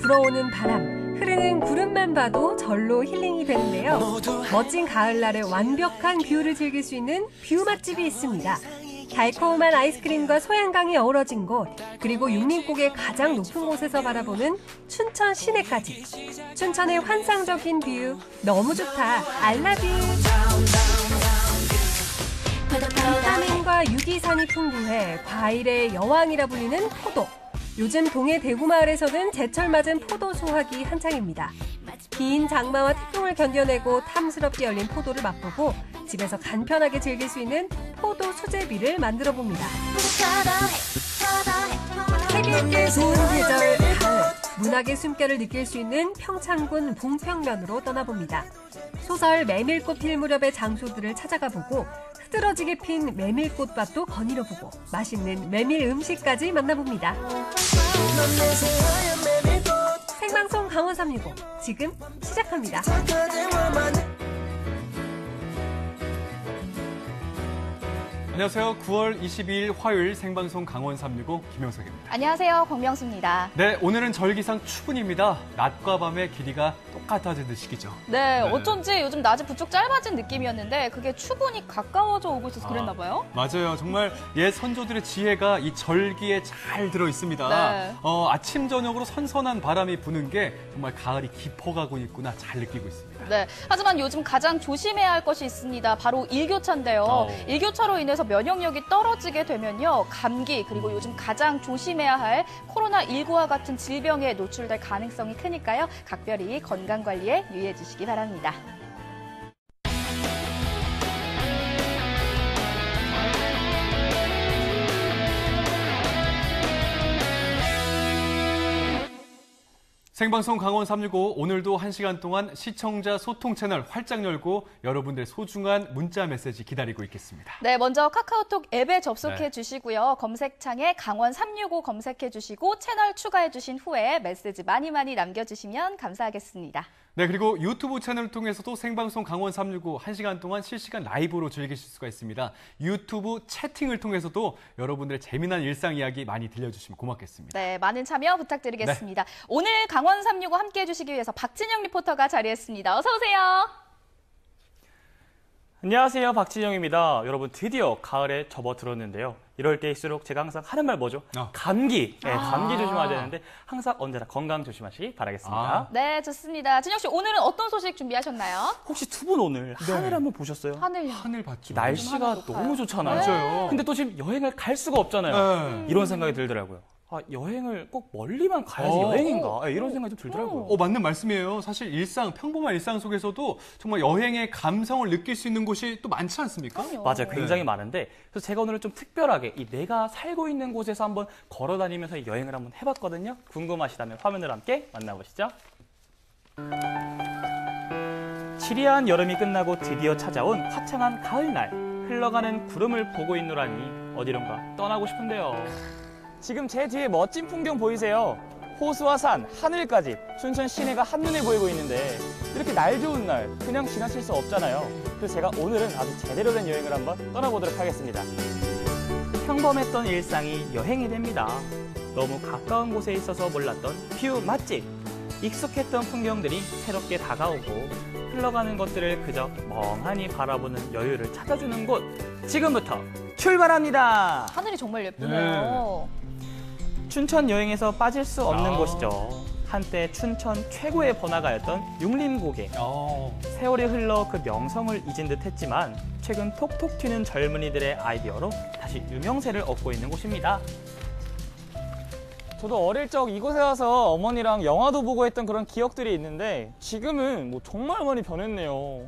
불어오는 바람, 흐르는 구름만 봐도 절로 힐링이 되는데요. 멋진 가을날의 완벽한 뷰를 즐길 수 있는 뷰 맛집이 있습니다. 달콤한 아이스크림과 소양강이 어우러진 곳, 그리고 육림곡의 가장 높은 곳에서 바라보는 춘천 시내까지. 춘천의 환상적인 뷰, 너무 좋다. I love you. 비타민과 유기산이 풍부해 과일의 여왕이라 불리는 포도. 요즘 동해 대구마을에서는 제철 맞은 포도 수확이 한창입니다. 긴 장마와 태풍을 견뎌내고 탐스럽게 열린 포도를 맛보고 집에서 간편하게 즐길 수 있는 포도 수제비를 만들어 봅니다. 해변길 좋은 계절 가을, 문학의 숨결을 느낄 수 있는 평창군 봉평면으로 떠나봅니다. 소설 메밀꽃 필 무렵의 장소들을 찾아가 보고 흐드러지게 핀 메밀꽃밭도 거닐어 보고 맛있는 메밀 음식까지 만나봅니다. 생방송 강원 365 지금 시작합니다. 안녕하세요. 9월 22일 화요일 생방송 강원 365 김영석입니다. 안녕하세요. 권명수입니다. 네, 오늘은 절기상 추분입니다. 낮과 밤의 길이가 똑같아지는 시기죠. 네, 어쩐지 요즘 낮이 부쩍 짧아진 느낌이었는데 그게 추분이 가까워져 오고 있어서 그랬나 봐요. 맞아요. 정말 옛 선조들의 지혜가 이 절기에 잘 들어 있습니다. 네. 아침 저녁으로 선선한 바람이 부는 게 정말 가을이 깊어가고 있구나 잘 느끼고 있습니다. 네, 하지만 요즘 가장 조심해야 할 것이 있습니다. 바로 일교차인데요. 일교차로 인해서 면역력이 떨어지게 되면요. 감기 그리고 요즘 가장 조심해야 할 코로나19와 같은 질병에 노출될 가능성이 크니까요. 각별히 건강관리에 유의해 주시기 바랍니다. 생방송 강원 365 오늘도 1시간 동안 시청자 소통 채널 활짝 열고 여러분들의 소중한 문자 메시지 기다리고 있겠습니다. 네, 먼저 카카오톡 앱에 접속해 주시고요. 검색창에 강원 365 검색해 주시고 채널 추가해 주신 후에 메시지 많이 남겨주시면 감사하겠습니다. 네, 그리고 유튜브 채널을 통해서도 생방송 강원 365 1시간 동안 실시간 라이브로 즐기실 수가 있습니다. 유튜브 채팅을 통해서도 여러분들의 재미난 일상 이야기 많이 들려주시면 고맙겠습니다. 네, 많은 참여 부탁드리겠습니다. 네. 오늘 강원 365 함께 해주시기 위해서 박진영 리포터가 자리했습니다. 어서 오세요. 안녕하세요. 박진영입니다. 여러분 드디어 가을에 접어들었는데요. 이럴 때일수록 제가 항상 하는 말 뭐죠? 감기. 네, 감기 조심해야 되는데 항상 언제나 건강 조심하시기 바라겠습니다. 네, 좋습니다. 진영 씨, 오늘은 어떤 소식 준비하셨나요? 혹시 두 분 오늘 하늘 한번 보셨어요? 하늘요. 하늘 봤죠. 날씨가 너무 좋잖아요. 맞아요. 근데 또 지금 여행을 갈 수가 없잖아요. 이런 생각이 들더라고요. 여행을 꼭 멀리만 가야지 여행인가? 이런 생각이 좀 들더라고요. 맞는 말씀이에요. 사실 평범한 일상 속에서도 정말 여행의 감성을 느낄 수 있는 곳이 또 많지 않습니까? 그럼요. 맞아요. 굉장히 많은데 그래서 제가 오늘은 좀 특별하게 내가 살고 있는 곳에서 한번 걸어 다니면서 여행을 한번 해봤거든요. 궁금하시다면 화면을 함께 만나보시죠. 치리한 여름이 끝나고 드디어 찾아온 화창한 가을날. 흘러가는 구름을 보고 있노라니 어디론가 떠나고 싶은데요. 지금 제 뒤에 멋진 풍경 보이세요? 호수와 산, 하늘까지 춘천 시내가 한눈에 보이고 있는데 이렇게 날 좋은 날 그냥 지나칠 수 없잖아요. 그래서 제가 오늘은 아주 제대로 된 여행을 한번 떠나보도록 하겠습니다. 평범했던 일상이 여행이 됩니다. 너무 가까운 곳에 있어서 몰랐던 뷰 맛집. 익숙했던 풍경들이 새롭게 다가오고 흘러가는 것들을 그저 멍하니 바라보는 여유를 찾아주는 곳. 지금부터 출발합니다. 하늘이 정말 예쁘네요. 춘천 여행에서 빠질 수 없는 곳이죠. 한때 춘천 최고의 번화가였던 육림고개. 세월이 흘러 그 명성을 잊은 듯 했지만 최근 톡톡 튀는 젊은이들의 아이디어로 다시 유명세를 얻고 있는 곳입니다. 저도 어릴 적 이곳에 와서 어머니랑 영화도 보고 했던 그런 기억들이 있는데 지금은 정말 많이 변했네요.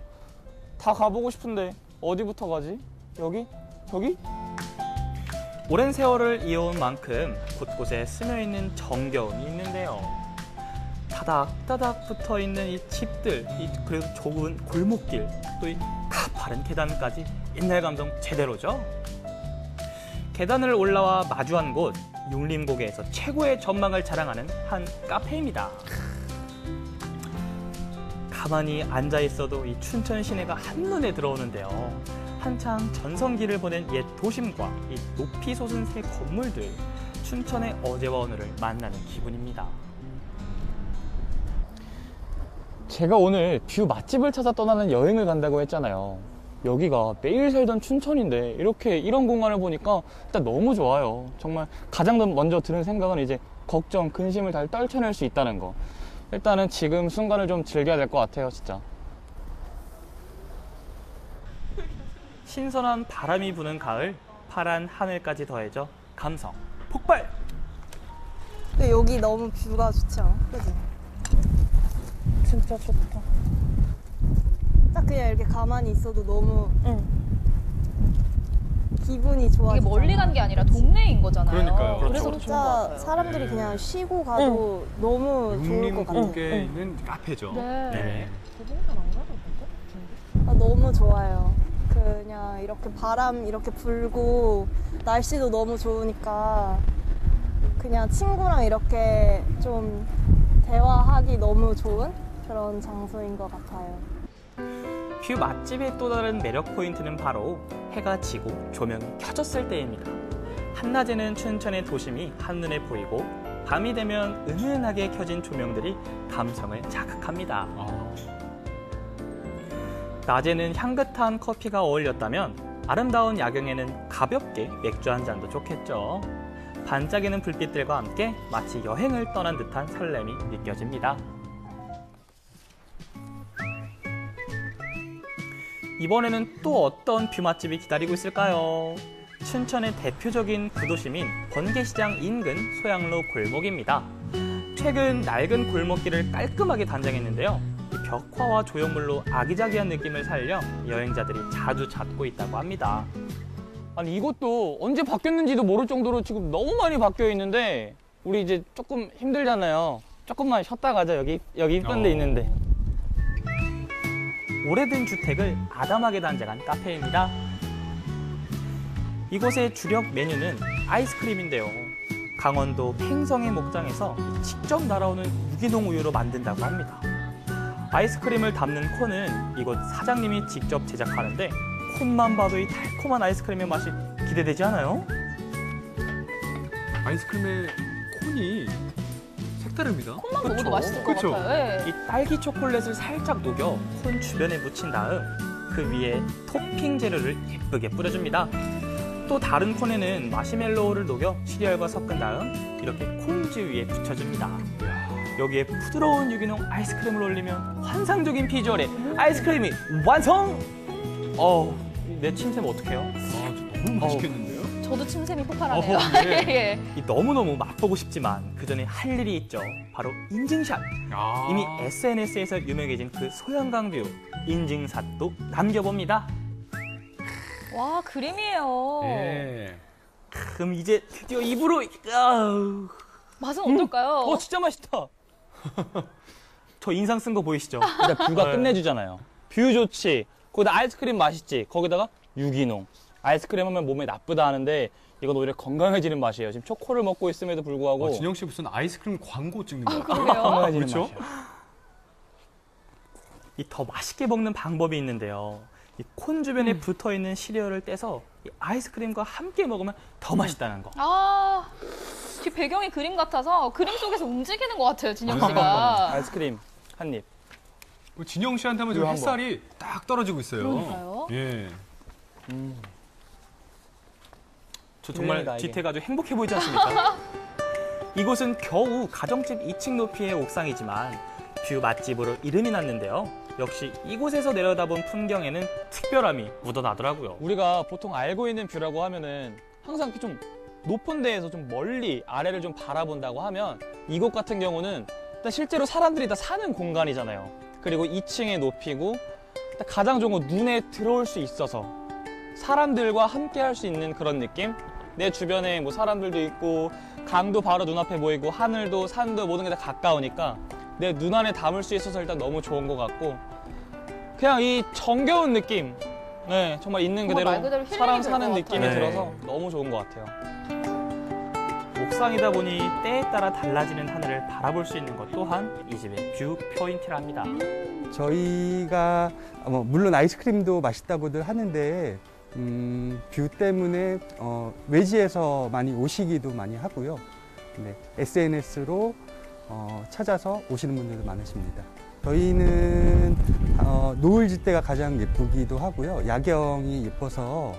다 가보고 싶은데 어디부터 가지? 여기? 저기? 오랜 세월을 이어온 만큼 곳곳에 스며있는 정겨움이 있는데요. 다닥다닥 붙어있는 이 집들, 그리고 좁은 골목길, 또 이 가파른 계단까지 옛날 감성 제대로죠. 계단을 올라와 마주한 곳, 육림고개에서 최고의 전망을 자랑하는 한 카페입니다. 가만히 앉아있어도 이 춘천 시내가 한눈에 들어오는데요. 한창 전성기를 보낸 옛 도심과 이 높이 솟은 새 건물들, 춘천의 어제와 오늘을 만나는 기분입니다. 제가 오늘 뷰 맛집을 찾아 떠나는 여행을 간다고 했잖아요. 여기가 매일 살던 춘천인데 이렇게 이런 공간을 보니까 일단 너무 좋아요. 정말 가장 먼저 드는 생각은 이제 걱정, 근심을 다 떨쳐낼 수 있다는 거. 일단은 지금 순간을 좀 즐겨야 될 것 같아요, 진짜. 신선한 바람이 부는 가을, 파란 하늘까지 더해져 감성 폭발! 근데 여기 너무 뷰가 좋지 않아? 그지? 진짜 좋다. 딱 그냥 이렇게 가만히 있어도 너무 기분이 좋아. 이게 멀리 간 게 아니라 동네인 거잖아요. 그러니까요. 그래서 그렇죠. 더 좋은 것 진짜 같아요. 사람들이 그냥 쉬고 가도 너무 좋을 것 같아요. 육림국에 있는 카페죠. 네. 아, 너무 좋아요. 그냥 이렇게 바람 이렇게 불고 날씨도 너무 좋으니까 그냥 친구랑 이렇게 좀 대화하기 너무 좋은 그런 장소인 것 같아요. 뷰 맛집의 또 다른 매력 포인트는 바로 해가 지고 조명이 켜졌을 때입니다. 한낮에는 춘천의 도심이 한눈에 보이고 밤이 되면 은은하게 켜진 조명들이 감성을 자극합니다. 낮에는 향긋한 커피가 어울렸다면 아름다운 야경에는 가볍게 맥주 한 잔도 좋겠죠. 반짝이는 불빛들과 함께 마치 여행을 떠난 듯한 설렘이 느껴집니다. 이번에는 또 어떤 뷰 맛집이 기다리고 있을까요? 춘천의 대표적인 구도심인 번개시장 인근 소양로 골목입니다. 최근 낡은 골목길을 깔끔하게 단장했는데요. 이 벽화와 조형물로 아기자기한 느낌을 살려 여행자들이 자주 찾고 있다고 합니다. 아니 이것도 언제 바뀌었는지도 모를 정도로 지금 너무 많이 바뀌어 있는데 우리 이제 조금 힘들잖아요. 조금만 쉬었다 가자. 여기 이쁜 데 있는데. 오래된 주택을 아담하게 단장한 카페입니다. 이곳의 주력 메뉴는 아이스크림인데요. 강원도 팽성의 목장에서 직접 날아오는 유기농 우유로 만든다고 합니다. 아이스크림을 담는 콘은 이곳 사장님이 직접 제작하는데 콘만 봐도 이 달콤한 아이스크림의 맛이 기대되지 않아요? 아이스크림의 콘이 색다릅니다. 콩만 먹어도 그쵸? 맛있을 것 그쵸? 같아요. 네. 이 딸기 초콜릿을 살짝 녹여 콘 주변에 묻힌 다음 그 위에 토핑 재료를 예쁘게 뿌려줍니다. 또 다른 콘에는 마시멜로우를 녹여 시리얼과 섞은 다음 이렇게 콘즈 위에 붙여줍니다. 여기에 부드러운 유기농 아이스크림을 올리면 환상적인 비주얼의 아이스크림이 완성! 내 침샘 어떡해요? 너무 맛있겠는데요? 저도 침샘이 폭발하네요. 네. 예. 이 너무너무 맛보고 싶지만 그 전에 할 일이 있죠. 바로 인증샷. 이미 SNS에서 유명해진 그 소양강 뷰 인증샷도 남겨봅니다. 와, 그림이에요. 예. 그럼 이제 드디어 입으로 아우. 맛은 어떨까요? 진짜 맛있다. 저 인상 쓴 거 보이시죠? 일단 뷰가 끝내주잖아요. 뷰 좋지. 거기다 아이스크림 맛있지. 거기다가 유기농. 아이스크림 하면 몸에 나쁘다 하는데 이건 오히려 건강해지는 맛이에요. 지금 초코를 먹고 있음에도 불구하고 진영 씨 무슨 아이스크림 광고 찍는 거 같아요. 그래요? 건강해지는 그렇죠? 맛이에요. 이 더 맛있게 먹는 방법이 있는데요. 이 콘 주변에 붙어 있는 시리얼을 떼서 이 아이스크림과 함께 먹으면 더 맛있다는 거. 아, 뒤 배경이 그림 같아서 그림 속에서 움직이는 것 같아요, 진영 씨가. 아이스크림 한 입. 진영 씨한테 하면 지금 이거 한번. 햇살이 딱 떨어지고 있어요. 그러니까요. 예. 저 정말 네, 나에게. 뒤태가 아주 행복해 보이지 않습니까? 이곳은 겨우 가정집 2층 높이의 옥상이지만 뷰 맛집으로 이름이 났는데요. 역시 이곳에서 내려다본 풍경에는 특별함이 묻어나더라고요. 우리가 보통 알고 있는 뷰라고 하면은 항상 이렇게 좀 높은 데에서 좀 멀리 아래를 좀 바라본다고 하면 이곳 같은 경우는 일단 실제로 사람들이 다 사는 공간이잖아요. 그리고 2층의 높이고 일단 가장 좋은 건 눈에 들어올 수 있어서 사람들과 함께 할 수 있는 그런 느낌? 내 주변에 뭐 사람들도 있고 강도 바로 눈앞에 보이고 하늘도 산도 모든 게 다 가까우니까 내 눈 안에 담을 수 있어서 일단 너무 좋은 것 같고 그냥 이 정겨운 느낌 네 정말 있는 정말 말 그대로 그대로 사람 힐링이 사는 될것 느낌이 같아요. 들어서 너무 좋은 것 같아요. 옥상이다 보니 때에 따라 달라지는 하늘을 바라볼 수 있는 것 또한 이 집의 뷰 포인트랍니다. 저희가 물론 아이스크림도 맛있다고들 하는데 뷰 때문에 외지에서 많이 오시기도 많이 하고요. 네, SNS로 찾아서 오시는 분들도 많으십니다. 저희는 노을 질 때가 가장 예쁘기도 하고요. 야경이 예뻐서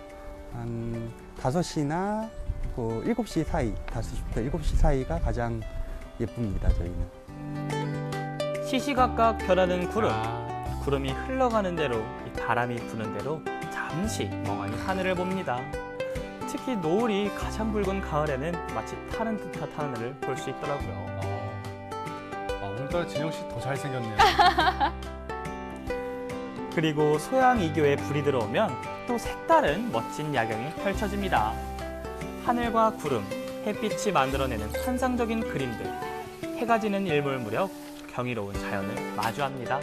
한 5시나 7시 사이, 5시부터 7시 사이가 가장 예쁩니다, 저희는. 시시각각 변하는 구름. 구름이 흘러가는 대로, 이 바람이 부는 대로 잠시 멍하니 하늘을 봅니다. 특히 노을이 가장 붉은 가을에는 마치 타는 듯한 하늘을 볼 수 있더라고요. 오늘따라 진영 씨 더 잘생겼네요. 그리고 소양 이교에 불이 들어오면 또 색다른 멋진 야경이 펼쳐집니다. 하늘과 구름, 햇빛이 만들어내는 환상적인 그림들. 해가 지는 일몰 무렵 경이로운 자연을 마주합니다.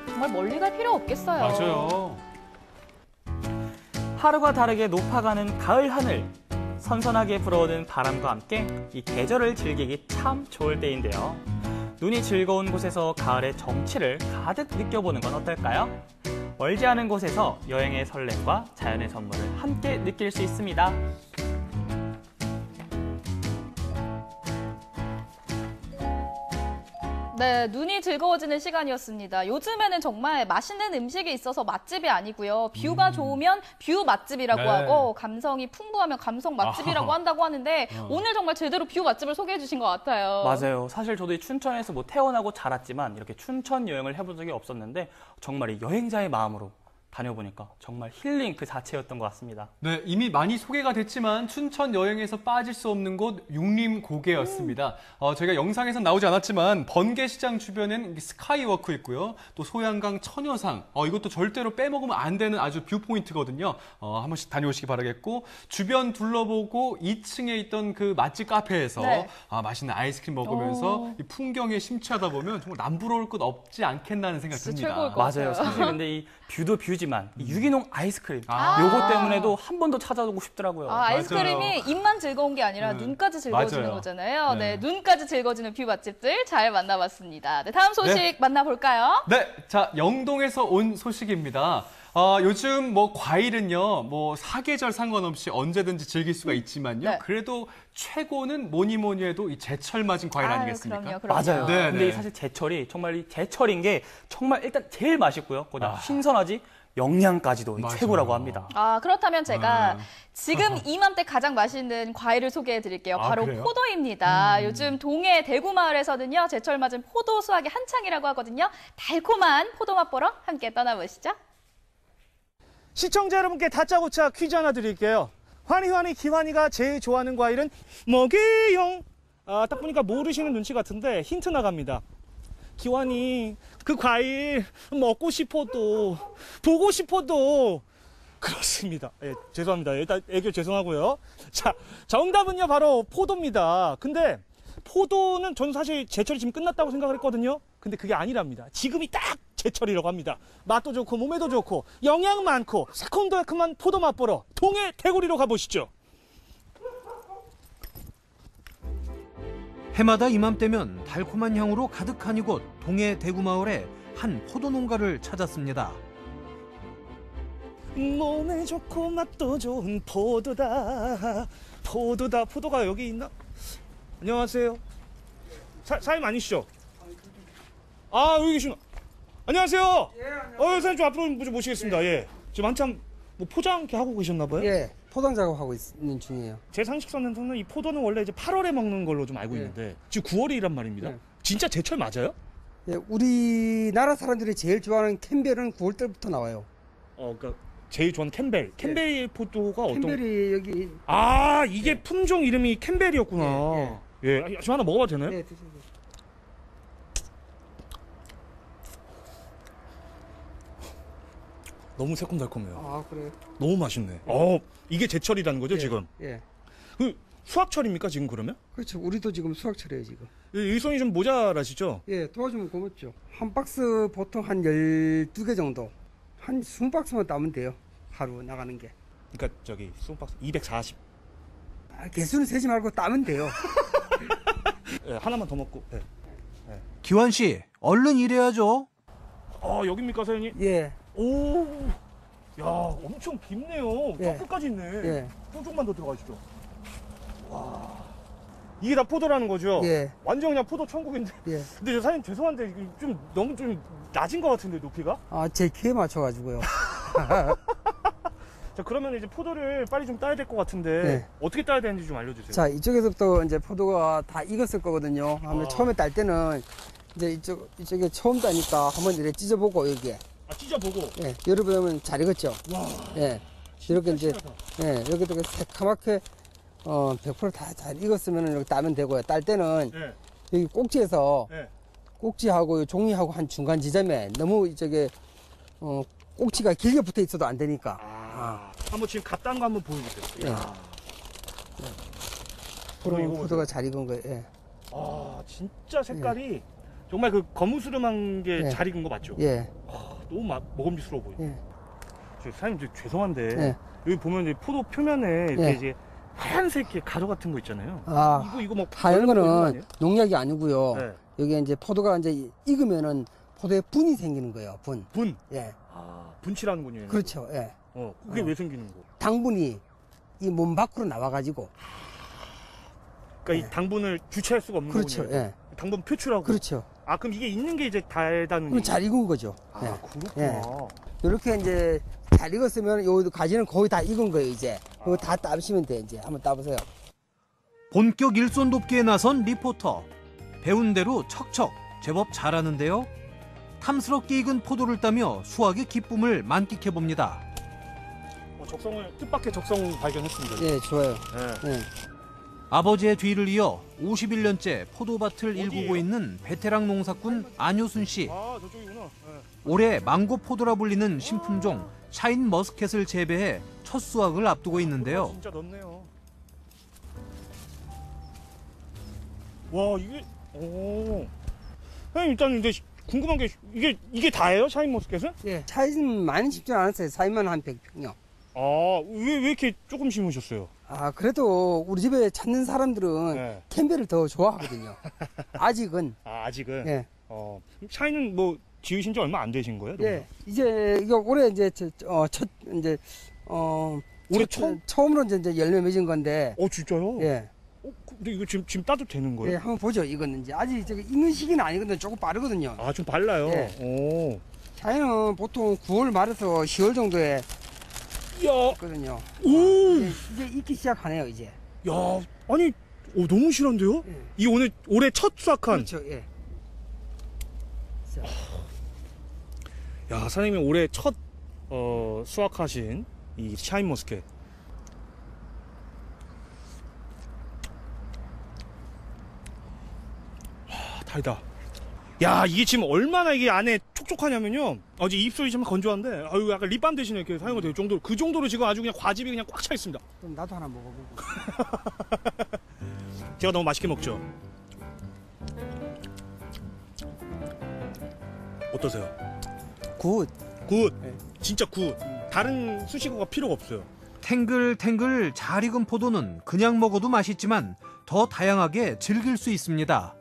정말 멀리 갈 필요 없겠어요. 맞아요. 하루가 다르게 높아가는 가을 하늘. 선선하게 불어오는 바람과 함께 이 계절을 즐기기 참 좋을 때인데요. 눈이 즐거운 곳에서 가을의 정취를 가득 느껴보는 건 어떨까요? 멀지 않은 곳에서 여행의 설렘과 자연의 선물을 함께 느낄 수 있습니다. 네, 눈이 즐거워지는 시간이었습니다. 요즘에는 정말 맛있는 음식이 있어서 맛집이 아니고요. 뷰가 좋으면 뷰 맛집이라고 네. 하고 감성이 풍부하면 감성 맛집이라고 한다고 하는데 오늘 정말 제대로 뷰 맛집을 소개해 주신 것 같아요. 맞아요. 사실 저도 이 춘천에서 태어나고 자랐지만 이렇게 춘천 여행을 해본 적이 없었는데 정말 이 여행자의 마음으로 다녀보니까 정말 힐링 그 자체였던 것 같습니다. 네, 이미 많이 소개가 됐지만 춘천 여행에서 빠질 수 없는 곳 육림고개였습니다. 저희가 영상에선 나오지 않았지만 번개시장 주변엔 스카이워크 있고요. 또 소양강 처녀상, 이것도 절대로 빼먹으면 안 되는 아주 뷰포인트거든요. 한 번씩 다녀오시기 바라겠고 주변 둘러보고 2층에 있던 그 맛집 카페에서 네. 맛있는 아이스크림 먹으면서 이 풍경에 심취하다 보면 정말 남부러울 것 없지 않겠나는 생각 진짜 듭니다. 최고일 것 맞아요. 사실 근데 이 뷰도 뷰지만 이 유기농 아이스크림 요거 때문에도 한 번 더 찾아오고 싶더라고요. 아이스크림이 입만 즐거운 게 아니라 눈까지 즐거워지는 맞아요. 거잖아요. 네, 네. 눈까지 즐거워지는 뷰 맛집들 잘 만나봤습니다. 네, 다음 소식 만나볼까요? 네, 자 영동에서 온 소식입니다. 요즘 과일은요, 사계절 상관없이 언제든지 즐길 수가 있지만요. 네. 그래도 최고는 뭐니 해도 이 제철 맞은 과일 아니겠습니까? 그럼요. 맞아요. 네, 근데 네. 이 사실 제철이 정말 이 제철인 게 정말 일단 제일 맛있고요. 거기다 신선하지 영양까지도 맞아요. 최고라고 합니다. 그렇다면 제가 지금 이맘때 가장 맛있는 과일을 소개해 드릴게요. 바로 그래요? 포도입니다. 요즘 동해 대구마을에서는요, 제철 맞은 포도 수확이 한창이라고 하거든요. 달콤한 포도 맛보러 함께 떠나보시죠. 시청자 여러분께 다짜고짜 퀴즈 하나 드릴게요. 환희 기환이가 제일 좋아하는 과일은 뭐게요? 딱 보니까 모르시는 눈치 같은데 힌트 나갑니다. 기환이 그 과일 먹고 싶어도 보고 싶어도 그렇습니다. 예, 죄송합니다. 일단 애교 죄송하고요. 자, 정답은요 바로 포도입니다. 근데 포도는 저는 사실 제철이 지금 끝났다고 생각을 했거든요. 근데 그게 아니랍니다. 지금이 딱 제철이라고 합니다. 맛도 좋고 몸에도 좋고 영양 많고 새콤달콤한 포도 맛보러 동해 대구리로 가보시죠. 해마다 이맘때면 달콤한 향으로 가득한 이곳 동해 대구마을에 한 포도 농가를 찾았습니다. 몸에 좋고 맛도 좋은 포도다. 포도가 여기 있나? 안녕하세요. 사장님 아니시죠? 여기 계시나? 안녕하세요. 예, 안녕하세요. 사장님 좀 앞으로 좀 모시겠습니다. 예. 지금 한참 포장 이렇게 하고 계셨나 봐요? 예, 포장 작업하고 있는 중이에요. 제 상식선에서는 이 포도는 원래 이제 8월에 먹는 걸로 좀 알고 예. 있는데 지금 9월이란 말입니다. 예. 진짜 제철 맞아요? 예, 우리나라 사람들이 제일 좋아하는 캠벨은 9월 달부터 나와요. 그러니까 제일 좋아하는 캠벨. 캠벨 포도가 어떤? 캠벨이 여기 이게 품종 이름이 캠벨이었구나. 예. 저 하나 먹어봐도 되나요? 네, 드세요. 너무 새콤달콤해요. 그래요? 너무 맛있네. 이게 제철이라는 거죠, 지금? 예. 그 수확철입니까, 지금 그러면? 그렇죠. 우리도 지금 수확철이에요, 지금. 일손이 좀 모자라시죠? 예, 도와주면 고맙죠. 한 박스 보통 한 12개 정도. 한 20박스만 따면 돼요. 하루 나가는 게. 그러니까 저기 수박스 240. 개수는 세지 말고 따면 돼요. 예, 하나만 더 먹고. 예. 기환 씨, 얼른 일해야죠. 여기입니까, 사장님? 예. 오, 야, 엄청 깊네요. 예. 끝까지 있네. 예. 조금만 더 들어가시죠. 이게 다 포도라는 거죠? 예. 완전 그냥 포도 천국인데. 예. 근데 저 사장님 죄송한데 이게 좀 너무 좀 낮은 것 같은데 높이가? 제 키에 맞춰가지고요. 자, 그러면 이제 포도를 빨리 좀 따야 될 것 같은데 네. 어떻게 따야 되는지 좀 알려주세요. 자, 이쪽에서부터 이제 포도가 다 익었을 거거든요. 아무래도 처음에 딸 때는 이제 이쪽에 처음 따니까 한번 이렇게 찢어보고 여기에. 찢어보고. 예, 여러분 잘 익었죠? 와. 예. 이렇게 이제, 신기하다. 예, 이렇게 되게 새카맣게 100% 다 잘 익었으면 이렇게 따면 되고요. 딸 때는 네. 여기 꼭지에서 네. 꼭지하고 종이하고 한 중간 지점에 너무 이쪽에 꼭지가 길게 붙어 있어도 안 되니까. 한번 지금 갓 딴 거 한번 보여주세요. 예. 이야. 그러면 이거 포도가 잘 익은 거예요. 예. 진짜 색깔이 정말 그 거무스름한 게 예. 잘 익은 거 맞죠? 예. 너무 먹음직스러워 보여요. 예. 사장님 죄송한데 예. 여기 보면 이제 포도 표면에 이렇게 예. 이제 하얀색 가루 같은 거 있잖아요. 이거 막 하얀 벌레 보이는 거 거는 아니에요? 농약이 아니고요. 네. 여기 이제 포도가 이제 익으면은 포도에 분이 생기는 거예요. 분. 분. 예. 분칠하는군요. 그렇죠. 예. 그게 왜 생기는 거? 당분이 이 몸 밖으로 나와가지고. 그러니까 이 당분을 주체할 수가 없는 그렇죠. 거군요. 예. 당분 표출하고. 그렇죠. 그럼 이게 있는 게 이제 달다는 그럼 잘 익은 거죠. 예. 그렇구나. 이렇게 이제 잘 익었으면 요 가지는 거의 다 익은 거예요. 이제 이거 다 따시면 돼. 이제 한번 따보세요. 본격 일손 돕기에 나선 리포터. 배운 대로 척척 제법 잘하는데요. 탐스럽게 익은 포도를 따며 수확의 기쁨을 만끽해 봅니다. 뜻밖의 적성 발견했습니다. 예, 좋아요. 예. 예. 아버지의 뒤를 이어 51년째 포도밭을 일구고 있는 베테랑 농사꾼 안효순 씨. 저쪽이구나. 올해 망고 포도라 불리는 신품종 샤인 머스켓을 재배해 첫 수확을 앞두고 있는데요. 진짜 넓네요. 와, 이게 형님 일단 이제 궁금한 게 이게 다예요? 샤인머스켓은? 예. 차이는 많이 심지 않았어요. 차이만 한 100평요. 왜 이렇게 조금 심으셨어요? 그래도 우리 집에 찾는 사람들은 캠벨을 더 좋아하거든요. 아직은. 아직은? 예. 샤인은 뭐 지으신 지 얼마 안 되신 거예요? 예. 이제 이거 올해 이제 올해 처음으로 이제 열매 맺은 건데. 진짜요? 예. 근데 이거 지금 따도 되는 거예요? 예, 한번 보죠. 익었는지. 아직 저기 익는 시기는 아니거든요. 조금 빠르거든요. 좀 빨라요. 예. 오. 샤인은 보통 9월 말에서 10월 정도에 있거든요. 이제 익기 시작하네요, 이제. 야, 아니, 너무 실한데요? 이 올해 첫 수확한. 그렇죠, 예. 야, 사장님이 올해 첫 수확하신 이 샤인머스켓. 달다. 야, 이게 지금 얼마나 이게 안에 촉촉하냐면요. 이제 입술이 좀 건조한데, 약간 립밤 대신에 이렇게 사용이 될 정도로, 그 정도로 지금 아주 그냥 과즙이 그냥 꽉 차 있습니다. 그럼 나도 하나 먹어보고. 제가 너무 맛있게 먹죠? 어떠세요? 굿. 진짜 굿. 다른 수식어가 필요가 없어요. 탱글탱글 잘 익은 포도는 그냥 먹어도 맛있지만 더 다양하게 즐길 수 있습니다.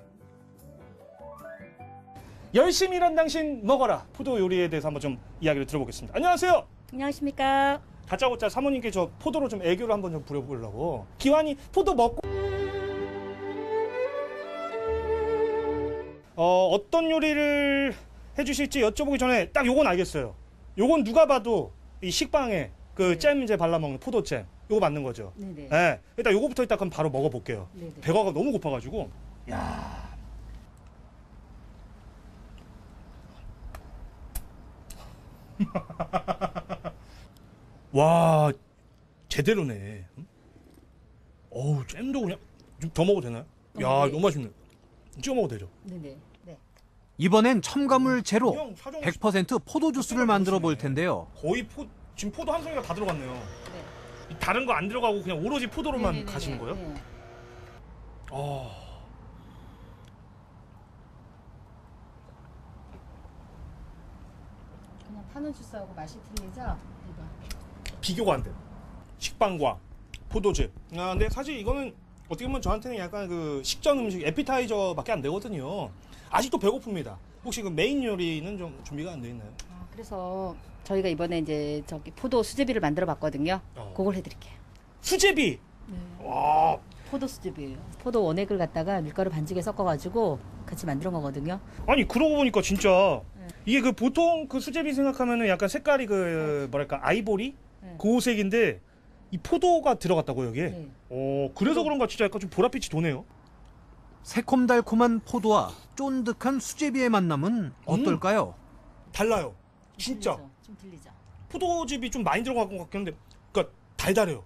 열심히 일한 당신 먹어라. 포도 요리에 대해서 한번 좀 이야기를 들어보겠습니다. 안녕하세요. 안녕하십니까. 다짜고짜 사모님께 저 포도로 좀 애교를 한번 좀 부려보려고. 기환이 포도 먹고. 어떤 요리를 해주실지 여쭤보기 전에 딱 요건 알겠어요. 요건 누가 봐도 이 식빵에 그 잼 이제 발라먹는 포도잼. 요거 맞는 거죠? 네네. 네. 일단 요거부터 일단 그럼 바로 먹어볼게요. 네네. 배가 너무 고파가지고. 야. 와, 제대로네. 잼도 그냥 좀 더 먹어도 되나요? 야, 네. 너무 맛있네. 찍어 먹어도 되죠? 네네. 네. 이번엔 첨가물 제로 100% 포도 주스를 만들어 볼 텐데요. 거의 지금 포도 한 송이가 다 들어갔네요. 다른 거 안 들어가고 그냥 오로지 포도로만 네네네네. 가시는 거예요? 네. 그냥 타는 주스하고 맛이 틀리죠? 비교가 안 돼요. 식빵과 포도즙. 근데 사실 이거는 어떻게 보면 저한테는 약간 그 식전 음식, 에피타이저밖에 안 되거든요. 아직도 배고픕니다. 혹시 그 메인 요리는 좀 준비가 안 돼 있나요? 그래서 저희가 이번에 이제 저기 포도 수제비를 만들어 봤거든요. 그걸 해드릴게요. 수제비. 와, 포도 수제비예요. 포도 원액을 갖다가 밀가루 반죽에 섞어가지고 같이 만든 거거든요. 아니 그러고 보니까 진짜 이게 그 보통 그 수제비 생각하면은 약간 색깔이 그 뭐랄까 아이보리 그 색인데 이 포도가 들어갔다고 여기에. 그래서 그런가 진짜 약간 좀 보랏빛이 도네요. 새콤달콤한 포도와 쫀득한 수제비의 만남은 어떨까요? 달라요. 진짜. 좀 들리죠. 포도즙이 좀 많이 들어간 것 같긴 한데, 그러니까 달달해요.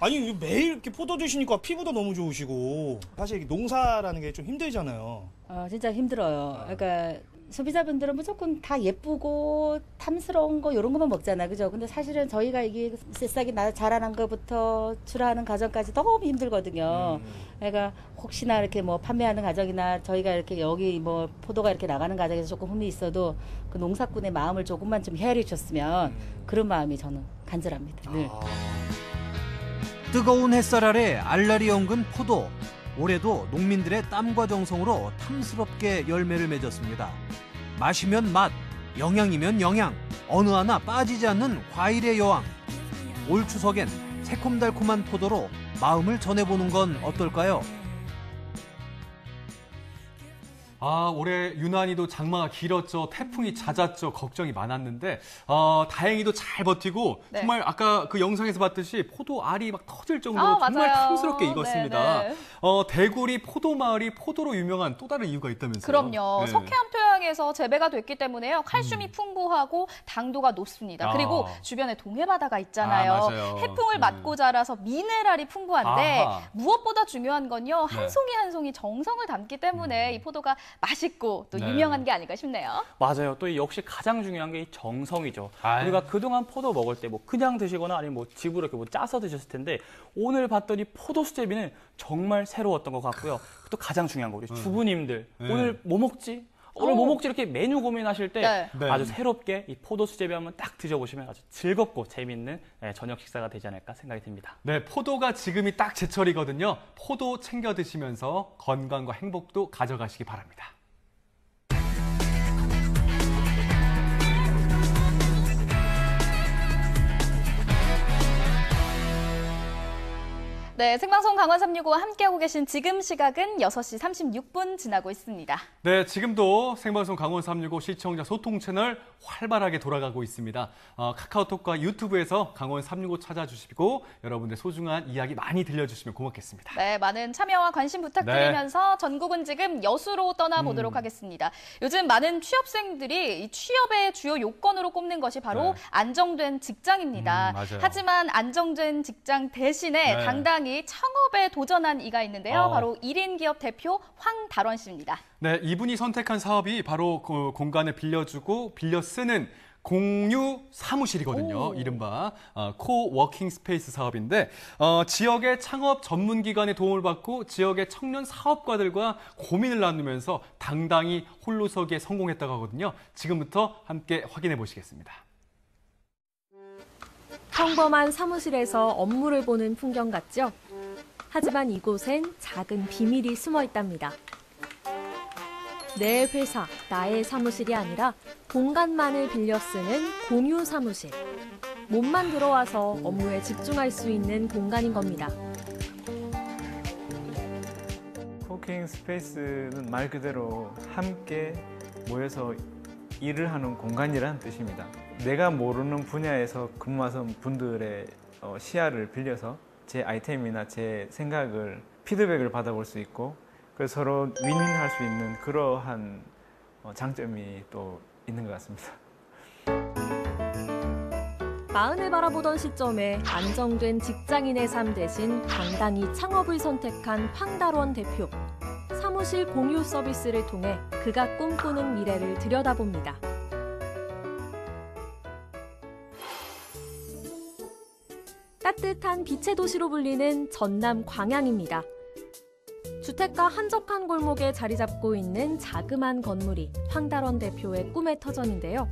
아니 매일 이렇게 포도 드시니까 피부도 너무 좋으시고 사실 이게 농사라는 게 좀 힘들잖아요. 진짜 힘들어요. 그러니까 소비자분들은 무조건 다 예쁘고 탐스러운 거 이런 것만 먹잖아, 그죠? 근데 사실은 저희가 이게 새싹이 자라는 것부터 출하하는 과정까지 너무 힘들거든요. 그러니까 혹시나 이렇게 뭐 판매하는 과정이나 저희가 이렇게 여기 뭐 포도가 이렇게 나가는 과정에서 조금 흠이 있어도 그 농사꾼의 마음을 조금만 좀 헤아려 주셨으면 그런 마음이 저는 간절합니다. 늘. 뜨거운 햇살 아래 알알이 엉근 포도. 올해도 농민들의 땀과 정성으로 탐스럽게 열매를 맺었습니다. 마시면 맛, 영양이면 영양, 어느 하나 빠지지 않는 과일의 여왕. 올 추석엔 새콤달콤한 포도로 마음을 전해보는 건 어떨까요? 올해 유난히도 장마가 길었죠. 태풍이 잦았죠. 걱정이 많았는데 다행히도 잘 버티고 네. 정말 아까 그 영상에서 봤듯이 포도 알이 막 터질 정도로 정말 맞아요. 탐스럽게 익었습니다. 네네. 대구리 포도마을이 포도로 유명한 또 다른 이유가 있다면서요? 그럼요. 네. 석회암 토양에서 재배가 됐기 때문에요. 칼슘이 풍부하고 당도가 높습니다. 그리고 주변에 동해바다가 있잖아요. 맞아요. 해풍을 맞고 자라서 미네랄이 풍부한데 아하. 무엇보다 중요한 건요. 한 네. 송이 한 송이 정성을 담기 때문에 이 포도가 맛있고 또 네. 유명한 게 아닐까 싶네요. 맞아요. 또 역시 가장 중요한 게 이 정성이죠. 우리가 그동안 포도 먹을 때 뭐 그냥 드시거나 아니면 뭐 집으로 이렇게 뭐 짜서 드셨을 텐데 오늘 봤더니 포도 수제비는 정말 새로웠던 것 같고요. 또 가장 중요한 거 우리 주부님들 오늘 뭐 먹지? 오늘 뭐 먹지 이렇게 메뉴 고민하실 때 네. 아주 새롭게 이 포도 수제비 한번 딱 드셔보시면 아주 즐겁고 재밌는 저녁 식사가 되지 않을까 생각이 듭니다. 네, 포도가 지금이 딱 제철이거든요. 포도 챙겨 드시면서 건강과 행복도 가져가시기 바랍니다. 네, 생방송 강원 365와 함께하고 계신 지금 시각은 6시 36분 지나고 있습니다. 네, 지금도 생방송 강원 365 시청자 소통 채널 활발하게 돌아가고 있습니다. 카카오톡과 유튜브에서 강원 365 찾아주시고 여러분들 소중한 이야기 많이 들려주시면 고맙겠습니다. 네, 많은 참여와 관심 부탁드리면서 전국은 지금 여수로 떠나보도록 하겠습니다. 요즘 많은 취업생들이 이 취업의 주요 요건으로 꼽는 것이 바로 안정된 직장입니다. 맞아요. 하지만 안정된 직장 대신에 당당히 창업에 도전한 이가 있는데요. 바로 1인 기업 대표 황달원 씨입니다. 네, 이분이 선택한 사업이 바로 그 공간을 빌려주고 빌려 쓰는 공유 사무실이거든요. 이른바 코워킹 스페이스 사업인데 지역의 창업 전문기관의 도움을 받고 지역의 청년 사업가들과 고민을 나누면서 당당히 홀로서기에 성공했다고 하거든요. 지금부터 함께 확인해 보시겠습니다. 평범한 사무실에서 업무를 보는 풍경 같죠? 하지만 이곳엔 작은 비밀이 숨어 있답니다. 내 회사, 나의 사무실이 아니라 공간만을 빌려 쓰는 공유 사무실. 몸만 들어와서 업무에 집중할 수 있는 공간인 겁니다. 코워킹 스페이스는 말 그대로 함께 모여서 일을 하는 공간이라는 뜻입니다. 내가 모르는 분야에서 근무하는 분들의 시야를 빌려서 제 아이템이나 제 생각을 피드백을 받아볼 수 있고 그래서 서로 윈윈할 수 있는 그러한 장점이 또 있는 것 같습니다. 마흔을 바라보던 시점에 안정된 직장인의 삶 대신 당당히 창업을 선택한 황달원 대표. 사무실 공유 서비스를 통해 그가 꿈꾸는 미래를 들여다봅니다. 따뜻한 빛의 도시로 불리는 전남 광양입니다. 주택가 한적한 골목에 자리 잡고 있는 자그마한 건물이 황달원 대표의 꿈의 터전인데요.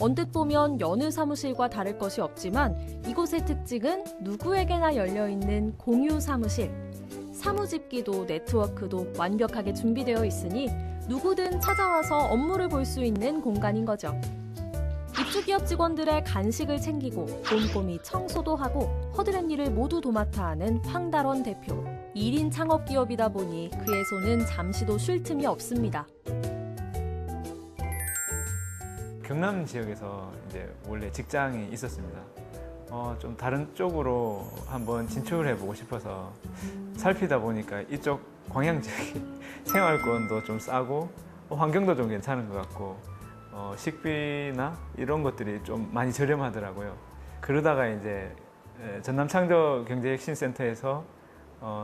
언뜻 보면 여느 사무실과 다를 것이 없지만 이곳의 특징은 누구에게나 열려있는 공유 사무실. 사무집기도 네트워크도 완벽하게 준비되어 있으니 누구든 찾아와서 업무를 볼 수 있는 공간인 거죠. 이 입주기업 직원들의 간식을 챙기고 꼼꼼히 청소도 하고 허드렛 일을 모두 도맡아 하는 황달원 대표. 1인 창업기업이다 보니 그의 손은 잠시도 쉴 틈이 없습니다. 경남 지역에서 이제 원래 직장이 있었습니다. 좀 다른 쪽으로 한번 진출을 해보고 싶어서 살피다 보니까 이쪽 광양 지역이 생활권도 좀 싸고 환경도 좀 괜찮은 것 같고 식비나 이런 것들이 좀 많이 저렴하더라고요. 그러다가 이제 전남창조경제혁신센터에서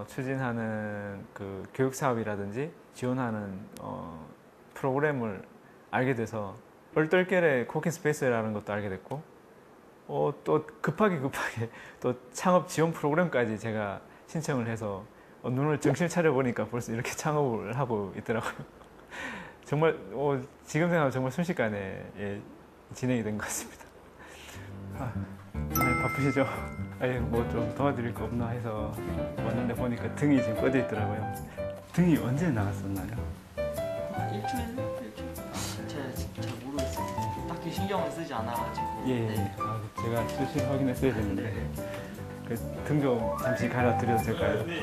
추진하는 그 교육 사업이라든지 지원하는 프로그램을 알게 돼서 얼떨결에 코킹 스페이스라는 것도 알게 됐고 또 급하게 또 창업 지원 프로그램까지 제가 신청을 해서 눈을 정신 차려 보니까 벌써 이렇게 창업을 하고 있더라고요. 정말 지금 생각하면 정말 순식간에 진행이 된 것 같습니다. 많이 바쁘시죠? 뭐 좀 도와드릴 거 없나 해서 왔는데 보니까 등이 지금 꺼져 있더라고요. 등이 언제 나갔었나요? 일주일? 제가 잘 모르겠어요. 딱히 신경을 쓰지 않아가지고. 예. 제가 수시 확인했어야 되는데 등 좀 잠시 갈아드려도 될까요? 네.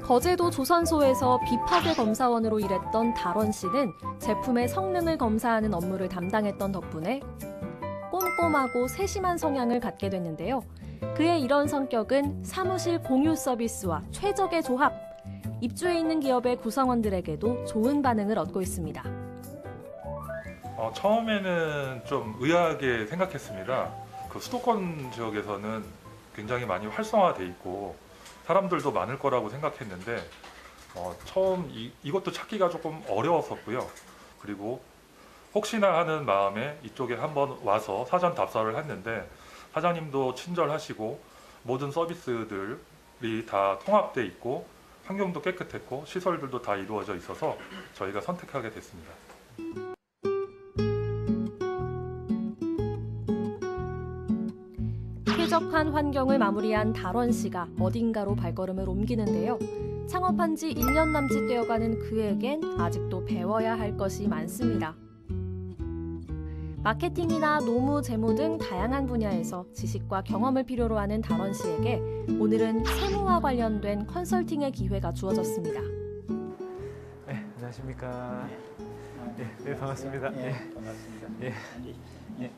거제도 조선소에서 비파괴 검사원으로 일했던 달원 씨는 제품의 성능을 검사하는 업무를 담당했던 덕분에 꼼꼼하고 세심한 성향을 갖게 됐는데요. 그의 이런 성격은 사무실 공유 서비스와 최적의 조합. 입주해 있는 기업의 구성원들에게도 좋은 반응을 얻고 있습니다. 처음에는 좀 의아하게 생각했습니다. 그 수도권 지역에서는 굉장히 많이 활성화돼 있고 사람들도 많을 거라고 생각했는데 처음 이것도 찾기가 조금 어려웠었고요. 그리고 혹시나 하는 마음에 이쪽에 한번 와서 사전 답사를 했는데 사장님도 친절하시고 모든 서비스들이 다 통합돼 있고 환경도 깨끗했고 시설들도 다 이루어져 있어서 저희가 선택하게 됐습니다. 쾌적한 환경을 마무리한 달원 씨가 어딘가로 발걸음을 옮기는데요. 창업한 지 1년 남짓 되어가는 그에겐 아직도 배워야 할 것이 많습니다. 마케팅이나 노무, 재무 등 다양한 분야에서 지식과 경험을 필요로 하는 달원 씨에게 오늘은 세무와 관련된 컨설팅의 기회가 주어졌습니다. 네, 안녕하십니까. 네, 반갑습니다. 반갑습니다. 예.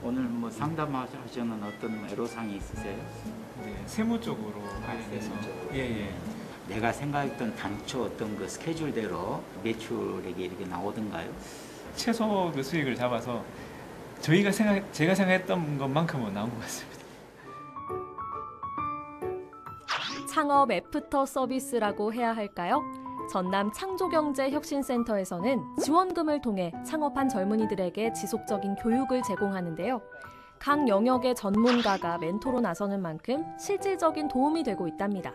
오늘 뭐 상담하시는 어떤 애로사항이 있으세요? 네, 세무 쪽으로 관련해서. 예. 내가 생각했던 당초 어떤 그 스케줄대로 매출액이 이렇게 나오던가요? 최소 그 수익을 잡아서 제가 생각했던 것만큼은 나온 것 같습니다. 창업 애프터 서비스라고 해야 할까요? 전남 창조경제혁신센터에서는 지원금을 통해 창업한 젊은이들에게 지속적인 교육을 제공하는데요. 각 영역의 전문가가 멘토로 나서는 만큼 실질적인 도움이 되고 있답니다.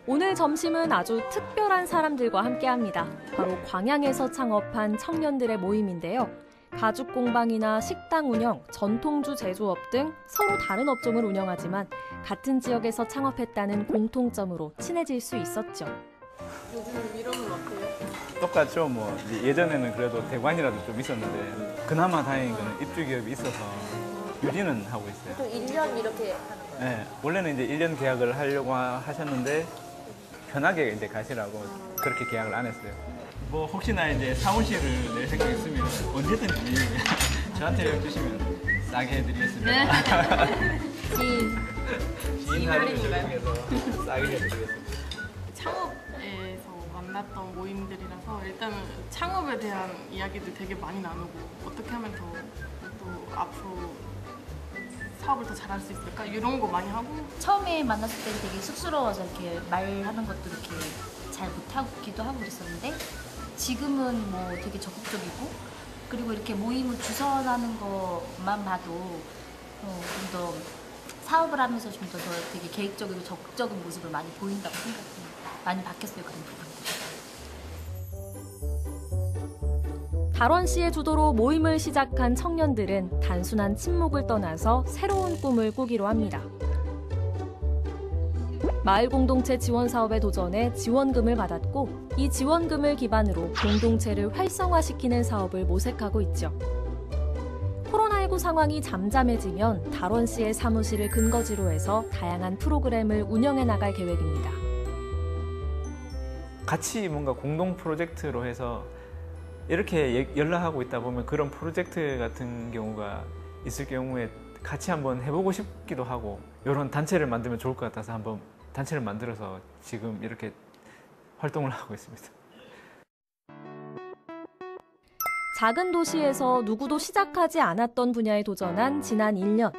오늘 점심은 아주 특별한 사람들과 함께합니다. 바로 광양에서 창업한 청년들의 모임인데요. 가죽 공방이나 식당 운영, 전통주 제조업 등 서로 다른 업종을 운영하지만 같은 지역에서 창업했다는 공통점으로 친해질 수 있었죠. 요즘 미럼은 어때요? 똑같죠. 뭐 예전에는 그래도 대관이라도 좀 있었는데 그나마 다행인 거는 입주 기업이 있어서 유지는 하고 있어요. 또 1년 이렇게 하는 거예요? 네, 원래는 이제 1년 계약을 하려고 하셨는데 편하게 이제 가시라고 그렇게 계약을 안 했어요. 뭐 혹시나 이제 사무실을 낼 생각 있으면 언제든지 저한테 연락 주시면 싸게 해드리겠습니다. 지인 할인을 적용해서 싸게 해드리겠습니다. 창업에서 만났던 모임들이라서 일단은 창업에 대한 이야기들 되게 많이 나누고 어떻게 하면 더 또 앞으로 사업을 더 잘할 수 있을까 이런 거 많이 하고. 처음에 만났을 때는 되게 쑥스러워서 이렇게 말하는 것도 이렇게 잘 못하기도 하고 그랬었는데 지금은 뭐 되게 적극적이고 그리고 이렇게 모임을 주선하는 것만 봐도 좀 더 사업을 하면서 좀 더 되게 계획적이고 적극적인 모습을 많이 보인다고 생각해요. 많이 바뀌었어요, 그런 부분들이. 달원 씨의 주도로 모임을 시작한 청년들은 단순한 친목을 떠나서 새로운 꿈을 꾸기로 합니다. 마을 공동체 지원 사업에 도전해 지원금을 받았고 이 지원금을 기반으로 공동체를 활성화시키는 사업을 모색하고 있죠. 코로나19 상황이 잠잠해지면 달원 씨의 사무실을 근거지로 해서 다양한 프로그램을 운영해 나갈 계획입니다. 같이 뭔가 공동 프로젝트로 해서 이렇게 연락하고 있다 보면 그런 프로젝트 같은 경우가 있을 경우에 같이 한번 해보고 싶기도 하고 이런 단체를 만들면 좋을 것 같아서 한번 단체를 만들어서 지금 이렇게 활동을 하고 있습니다. 작은 도시에서 누구도 시작하지 않았던 분야에 도전한 지난 1년.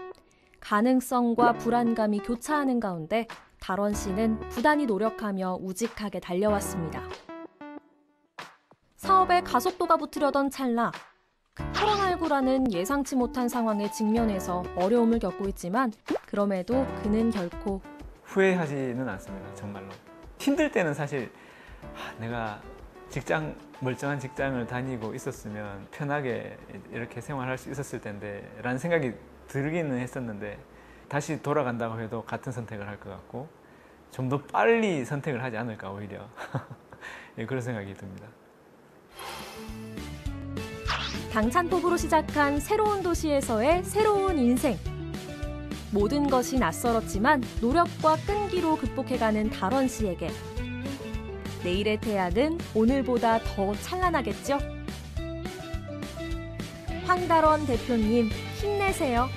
가능성과 불안감이 교차하는 가운데 달원 씨는 부단히 노력하며 우직하게 달려왔습니다. 사업에 가속도가 붙으려던 찰나 코로나19라는 예상치 못한 상황에 직면해서 어려움을 겪고 있지만 그럼에도 그는 결코 후회하지는 않습니다. 정말로. 힘들 때는 사실 내가 멀쩡한 직장을 다니고 있었으면 편하게 이렇게 생활할 수 있었을 텐데 라는 생각이 들기는 했었는데 다시 돌아간다고 해도 같은 선택을 할 것 같고 좀 더 빨리 선택을 하지 않을까 오히려 예, 그런 생각이 듭니다. 당찬톱으로 시작한 새로운 도시에서의 새로운 인생. 모든 것이 낯설었지만 노력과 끈기로 극복해가는 달원 씨에게 내일의 태양은 오늘보다 더 찬란하겠죠? 황달원 대표님, 힘내세요.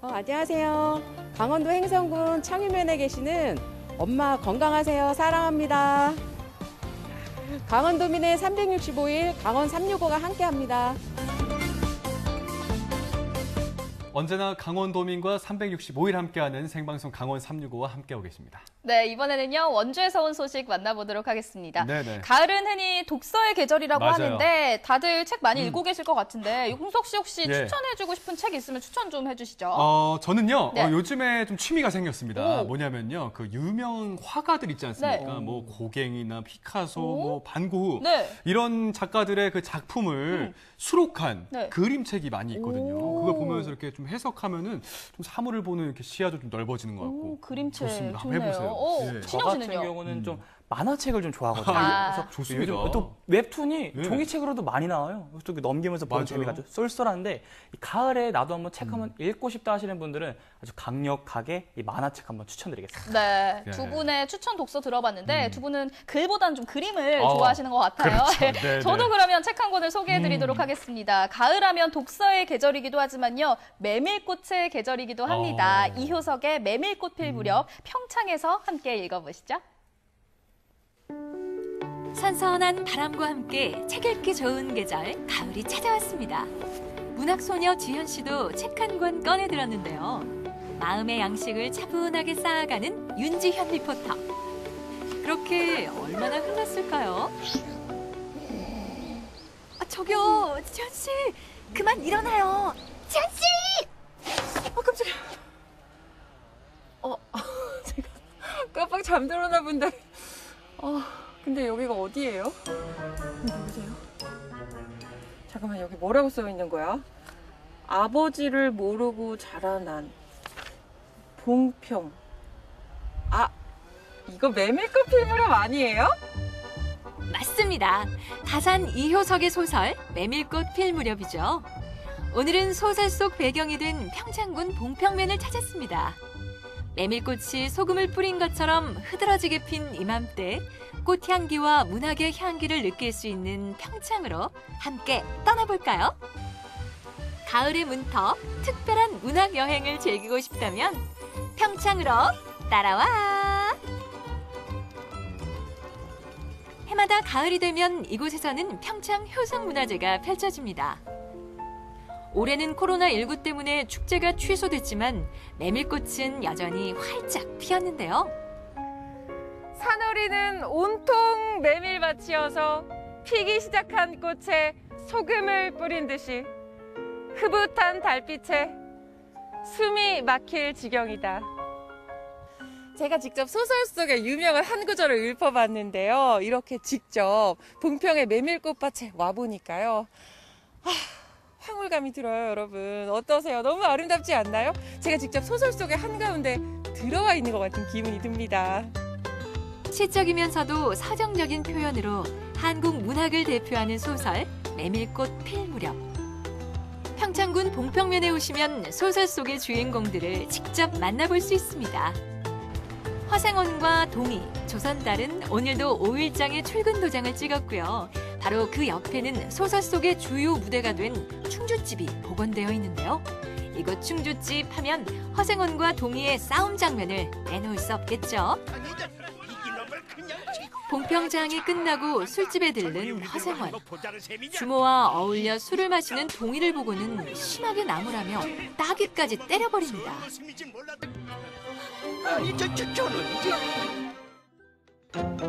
안녕하세요. 강원도 행성군 창유면에 계시는 엄마 건강하세요. 사랑합니다. 강원도민의 365일 강원 365가 함께합니다. 언제나 강원도민과 365일 함께하는 생방송 강원 365와 함께하고 계십니다. 네, 이번에는요. 원주에서 온 소식 만나보도록 하겠습니다. 네네. 가을은 흔히 독서의 계절이라고 맞아요. 하는데 다들 책 많이 읽고 계실 것 같은데 홍석 씨 혹시 예. 추천해주고 싶은 책 있으면 추천 좀 해주시죠. 저는요. 네. 요즘에 좀 취미가 생겼습니다. 오. 뭐냐면요. 그 유명 화가들 있지 않습니까? 네. 뭐 고갱이나 피카소, 오. 뭐 반고흐 네. 이런 작가들의 그 작품을 수록한 네. 그림책이 많이 있거든요. 오. 그걸 보면서 이렇게 좀 해석하면은 좀 사물을 보는 이렇게 시야도 좀 넓어지는 것 같고. 그림책 좋습니다. 한번 좋네요. 해보세요. 오, 예. 저 같은 경우는 좀 만화책을 좀 좋아하거든요. 아. 좋습니다. 요즘 또 웹툰이 예. 종이책으로도 많이 나와요. 또 넘기면서 보는 맞아요. 재미가 아주 쏠쏠한데 이 가을에 나도 한번 책 한번 읽고 싶다 하시는 분들은 아주 강력하게 이 만화책 한번 추천드리겠습니다. 네, 예. 두 분의 추천 독서 들어봤는데 두 분은 글보다는 좀 그림을 어, 좋아하시는 것 같아요. 그렇죠. 네, 저도 네. 그러면 책 한 권을 소개해드리도록 하겠습니다. 가을하면 독서의 계절이기도 하지만요. 메밀꽃의 계절이기도 합니다. 이효석의 메밀꽃 필 무렵 평창에서 함께 읽어보시죠. 선선한 바람과 함께 책 읽기 좋은 계절 가을이 찾아왔습니다. 문학소녀 지현 씨도 책 한 권 꺼내들었는데요. 마음의 양식을 차분하게 쌓아가는 윤지현 리포터. 그렇게 얼마나 흘렀을까요? 저기요, 지현 씨, 그만 일어나요. 지현 씨! 깜짝이야. 제가 깜빡 잠들었나 본데. 근데 여기가 어디예요? 누구세요? 잠깐만, 여기 뭐라고 써 있는 거야? 아버지를 모르고 자라난 봉평. 이거 메밀꽃 필 무렵 아니에요? 맞습니다. 다산 이효석의 소설 메밀꽃 필 무렵이죠. 오늘은 소설 속 배경이 된 평창군 봉평면을 찾았습니다. 메밀꽃이 소금을 뿌린 것처럼 흐드러지게 핀 이맘때 꽃향기와 문학의 향기를 느낄 수 있는 평창으로 함께 떠나볼까요? 가을의 문턱, 특별한 문학 여행을 즐기고 싶다면 평창으로 따라와! 해마다 가을이 되면 이곳에서는 평창 효성문화제가 펼쳐집니다. 올해는 코로나19 때문에 축제가 취소됐지만 메밀꽃은 여전히 활짝 피었는데요. 산허리는 온통 메밀밭이어서 피기 시작한 꽃에 소금을 뿌린 듯이 흐뭇한 달빛에 숨이 막힐 지경이다. 제가 직접 소설 속의 유명한 한 구절을 읊어봤는데요. 이렇게 직접 봉평의 메밀꽃밭에 와보니까요. 황홀감이 들어요, 여러분. 어떠세요? 너무 아름답지 않나요? 제가 직접 소설 속의 한가운데 들어와 있는 것 같은 기분이 듭니다. 시적이면서도 서정적인 표현으로 한국 문학을 대표하는 소설 메밀꽃 필 무렵. 평창군 봉평면에 오시면 소설 속의 주인공들을 직접 만나볼 수 있습니다. 허생원과 동희, 조선달은 오늘도 5일장의 출근 도장을 찍었고요. 바로 그 옆에는 소설 속의 주요 무대가 된 충주집이 복원되어 있는데요. 이곳 충주집 하면 허생원과 동희의 싸움 장면을 빼놓을 수 없겠죠. 봉평장이 끝나고 술집에 들른 허생원. 주모와 어울려 술을 마시는 동희를 보고는 심하게 나무라며 따귀까지 때려버립니다.